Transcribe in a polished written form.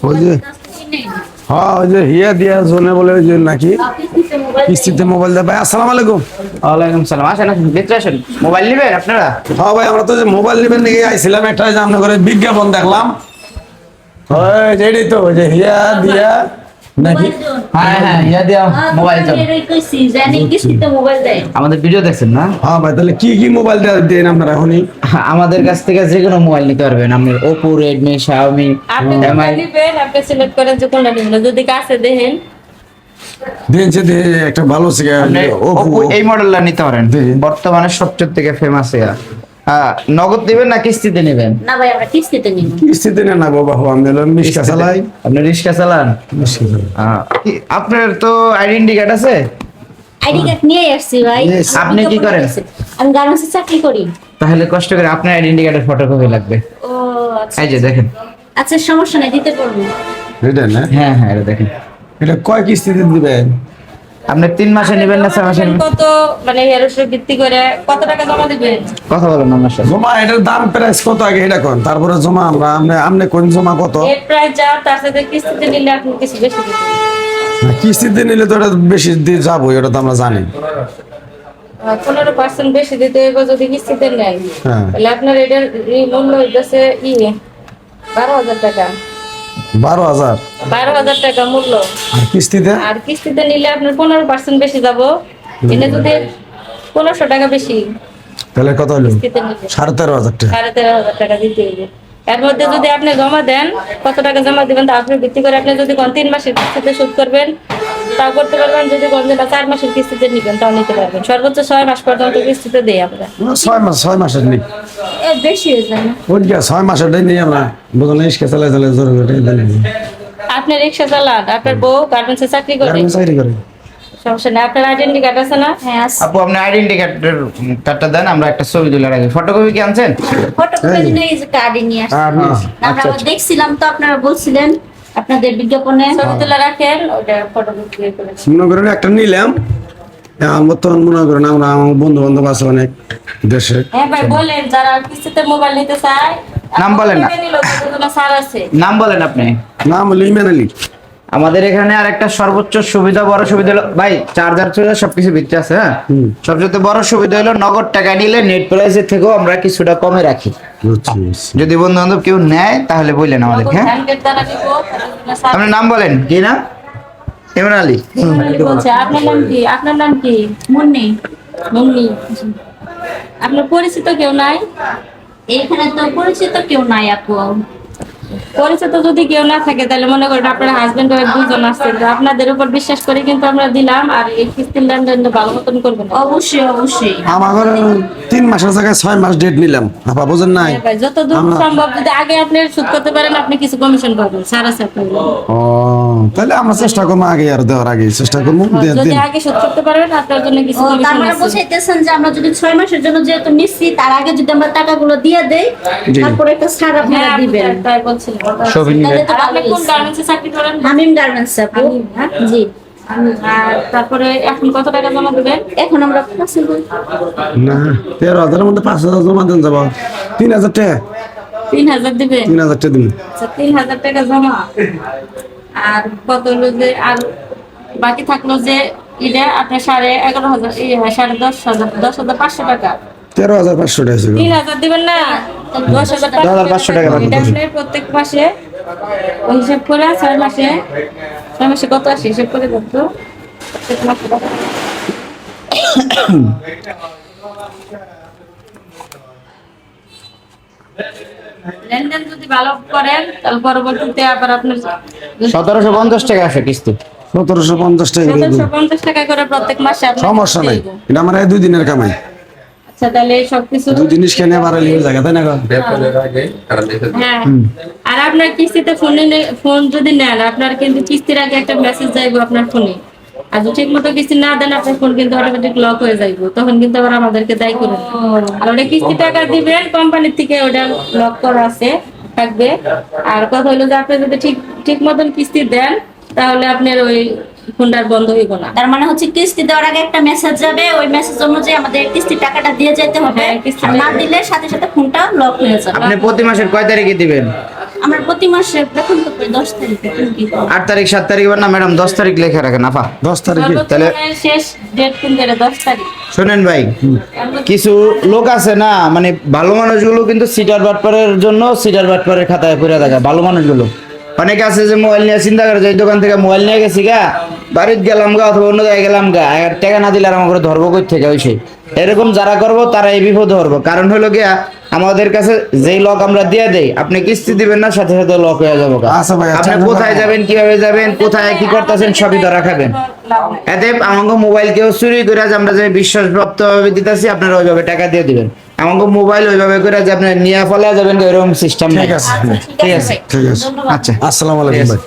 ওই যে হ্যাঁ ওই যে হিয়া দিয়া জোনে বলে ওই যে নাকি কিস্তিতে মোবাইল দেয়। ভাই আসসালামু আলাইকুম। ওয়ালাইকুম সালাম। আসেন আসেন, ভিতরে আসেন। মোবাইল নেবেন আপনারা? হ্যাঁ ভাই আমরা তো যে মোবাইল নেবেন নাকি আইছিলাম, একটা যে আপনার ঘরে বিজ্ঞাপন দেখলাম, ওই যে এটাই তো ওই যে হিয়া দিয়া নাকি। হ্যাঁ হ্যাঁ, ইয়া দিয়া মোবাইল চান। আমাদের ভিডিও দেখছেন না? হ্যাঁ ভাই তাহলে কি কি মোবাইল দেন আপনারা এখনই? আমাদের কাছ থেকে যে কোনো মোবাইল নিতে পারবেন। আপনার ওপো, রেডমি, শাওমি, আপনি এমআই। নিবেন, আপনি সিলেক্ট করেন যে কোনটা নিবেন। যদি কাছে দেখেন দেন যে একটা ভালো আছে ওপো এই মডেলটা নিতে পারেন, বর্তমানে সবচেয়ে থেকে ফেমাস। নগদ দিবেন না কিস্তিতে নেবেন? না ভাই, আমরা কিস্তিতে নিব। কিস্তিতে নেন না বাবা, আমি রিক্সা চালাই। আপনি রিক্সা চালান? আপনার তো আইডেন্টি কার্ড আছে? আইডি কার্ড নিয়ে আসছি ভাই। Yes. আপনি কি করেন? আমি গার্মেন্টসে চাকরি করি। তাহলে কষ্ট করে আপনার আইডেন্টি কার্ডের ফটোকপি লাগবে। ও আচ্ছা এই যে দেখেন। আচ্ছা, সমস্যা নাই, দিতে পারবো। এটা না, হ্যাঁ হ্যাঁ, এটা দেখেন। এটা কয় কিস্তিতে দিবেন? আপনি 3 মাসে নেবেন না 6 মাসে নেবেন? কত মানে এর উপর ভিত্তি করে কত টাকা জমা দিবেন? কথা বলেন আমার সাথে। জমা এটার দাম প্রাইস কত আগে এটা কোন, তারপরে জমা আমরা আপনি কোন জমা কত? এর প্রাইস যা, তার সাথে কিস্তিতে নিলে আপনি কিছু বেশি দিবেন। কিস্তিতে নিলে তো এটা বেশি দিয়ে যাবো, এটা তো আমরা জানি। 15% বেশি দিতে হবে যদি কিস্তিতে নেন। হ্যাঁ। তাহলে আপনার এটার মূল্য হইতেছে 12,000 টাকা। 12,000 12,000 টাকা মূল্য। আর কিস্তিতে? আর কিস্তিতে নিলে আপনার 15% বেশি যাব। এনে যদি 1500 টাকা বেশি তাহলে কত হলো? কিস্তিতে নিলে 13,500 টাকা। 13,500 টাকা দিতে হবে। এর মধ্যে যদি আপনি জমা দেন, কত টাকা জমা দিবেন তা আপনার ভিত্তি করে। আপনি যদি কোন 3 মাসের কিস্তিতে শোধ করবেন তাও করতে পারবেন, যদি কোন 4 মাসের কিস্তিতে নিবেন তাও নিতে পারবেন। সর্বোচ্চ 6 মাস পর্যন্ত কিস্তিতে দেই আমরা। 6 মাসের নেই, এর বেশি হয়ে যায় না? ওই 6 মাসের নেই আমরা, বুঝলেন? ইসকে চালাই চালাই জরুরি আপনি রিক্সা চালান, আপনার বউ গার্মেন্টসে চাকরি করে, চাকরি করে। সমস্যা নেই। আপনার আইডেন্টি কার্ড আছে না? হ্যাঁ আছে। আপু আপনি আইডেন্টি কার্ডটা দেন, আমরা একটা ছবি তুলে রাখি। ফটোকপি কি আনছেন? ফটোকপি নিয়ে এই যে কার্ডই নিয়ে আসছি। আমরা দেখছিলাম তো, আপনারা বলছিলেন আপনাদের বিজ্ঞাপনে ছবি তুলে রাখেন, ওটা ফটোকপি দিয়ে করে। মনে করেন একটা নিলাম, এখন বর্তমান মনে করেন আমরা আমার বন্ধু বান্ধব আছে অনেক দেশে। হ্যাঁ ভাই বলেন, যারা কিস্তিতে মোবাইল নিতে চায় নাম বলেন না। স্যার আছে। নাম বলেন আপনি। নাম হলো ইমান আলী। আমাদের এখানে আর একটা সর্বোচ্চ সুবিধা, বড় সুবিধা হলো ভাই, চার্জার সবকিছু ভিতরে আছে। হ্যাঁ, সবচেয়ে বড় সুবিধা হলো নগদ টাকা নিলে নেট প্রাইসের থেকেও আমরা কিছুটা কমে রাখি। যদি বন্ধু বান্ধব কেউ নেয় তাহলে বললেন আমাদের। হ্যাঁ, আপনার নাম বলেন। কি নাম? ইমরান আলী। বলছে আপনার নাম কি? আপনার নাম কি? মুন্নি। মুন্নি। আপনার পরিচিত কেউ নাই এখানে? তো পরিচিত কেউ নাই আপু। পরিচিত যদি কেউ না থাকে তাহলে মনে করেন আপনার হাজবেন্ড ওয়াইফ দুজন আছে, তো আপনাদের উপর বিশ্বাস করে কিন্তু আমরা দিলাম। আর এই কিস্তির লেনদেন ভালো মতন করবেন। অবশ্যই অবশ্যই। আমার ঘরে 3 মাসের জায়গায় 6 মাস ডেট নিলাম, আপা বুঝেন নাই? হ্যাঁ ভাই, যত দূর সম্ভব যদি আগে আপনি শোধ করতে পারেন, আপনি কিছু কমিশন পাবেন। সারা সাথে ও তাহলে আমরা চেষ্টা করবো আগে, আর দেওয়ার আগে চেষ্টা করবো। যদি আগে শোধ করতে পারবেন আপনার জন্য কিছু কমিশন আছে। তারপরে বুঝাইতেছেন যে আমরা যদি 6 মাসের জন্য যেহেতু নিচ্ছি, তার আগে যদি আমরা টাকাগুলো দিয়ে দেই, তারপরে একটা ছাড় আপনারা হ্যাঁ দিবেন। তাই বলছিলাম। ছবি নিলে তাহলে তো আর আপনি ভালোই কোন হয়েছে। গার্মেন্টসে চাকরি করেন? হামিম গার্মেন্টস আপু। হ্যাঁ? জি। আর তারপরে এখন কত টাকা জমা দিবেন? এখন আমরা পছন্দ না 13,000-এর মধ্যে 5,000 জমা দেন যাবো। 3,000 টাকা, 3,000 দিবেন? 3,000 টাকা দিন। আচ্ছা, 3,000 টাকা জমা। আর কত হলো যে, আর বাকি থাকলো যে এটা আপনার 11,500, 10,500 টাকা। 13,500 টাকা ছিল। 3,000 দিবেন না? 10,500 টাকা বাকি। এটা আপনি প্রত্যেক মাসে ওই হিসাব করে 6 মাসে, 6 মাসে কত আসে হিসাব করে দেন তো। প্রত্যেক মাসে কত? লেনদেন যদি ভালো করেন তাহলে পরবর্তীতে আবার আপনার 1750 টাকা আসে কিস্তি। 1750 টাকা করে দিন। 1750 টাকা করে প্রত্যেক মাসে আপনার সমস্যা নাই, দিব। এটা আমার 2 দিনের কামাই। আচ্ছা, তাহলে সবকিছু 2 জিনিস কেনে বাড়ালি জায়গা, তাই না? হ্যাঁ। আর আপনার কিস্তিতে ফোন যদি নেন, আপনার কিন্তু কিস্তির আগে একটা মেসেজ যাইবো আপনার ফোনে। আর যদি ঠিক মতো কিস্তি না দেন, আপনার ফোন কিন্তু অটোমেটিক লক হয়ে যাইবো। তখন কিন্তু আবার আমাদেরকে দায়ী করবেন। আর ওটা কিস্তি টাকা দিবেন কোম্পানির থেকে, ওটা লক করা আছে থাকবে। আর কথা হলো যে আপনি যদি ঠিক মতন কিস্তি দেন তাহলে আপনার ওই ফোনটা আর বন্ধ হইব না। তার মানে হচ্ছে কিস্তি দেওয়ার আগে একটা মেসেজ যাবে, ওই মেসেজ অনুযায়ী আমাদের কিস্তির টাকাটা দিয়ে যেতে হবে। হ্যাঁ, কিস্তি আর না দিলে সাথে সাথে ফোনটা লক হয়ে যাবে। আপনি প্রতি মাসের কয় তারিখে দিবেন? আমরা প্রতি মাসে বেতন তো পাই 10 তারিখে কি 8 তারিখ 7 তারিখ না ম্যাডাম 10 তারিখ লিখে রাখেন আপা। 10 তারিখে তাহলে শেষ ডেট কিন্তু 10 তারিখ। শুনেন ভাই, কিছু লোক আছে না, মানে ভালো মানুষগুলো কিন্তু সিটার বাটপারের জন্য সিটার বাটপারের খাতায় পড়ে থাকে। ভালো মানুষগুলো অনেকে আছে যে মোবাইল নিয়ে চিন্তা করে যে এই দোকান থেকে মোবাইল নিয়ে গেছি গা, বাড়িতে গেলাম গা অথবা অন্য জায়গায় গেলাম গা, আর টাকা না দিলে আর আমার ধরবো কই থেকে ওই সেই। এরকম যারা করবো তারা এই বিপদ ধরবো। কারণ হলো গিয়া আমাদের কাছে যেই লক আমরা দিয়ে দেই, আপনি কিস্তি দিবেন না, সাথে সাথে লক হয়ে যাবো গা। আচ্ছা ভাই, আপনি আচ্ছা, কোথায় যাবেন, কিভাবে যাবেন, কোথায় কি করতেছেন সবই ধরা খাবেন। এতে আমাকে মোবাইল কেউ চুরি করে যে আমরা যে বিশ্বাসপ্রাপ্ত ভাবে দিতেছি, আপনারা ওইভাবে টাকা দিয়ে দিবেন। আমাকে মোবাইল ওইভাবে করে যে আপনি নিয়ে ফেলা যাবেন, এরকম সিস্টেম ঠিক আছে, ঠিক আছে। ঠিক আছে। ধন্যবাদ। আচ্ছা আসসালামু আলাইকুম ভাই।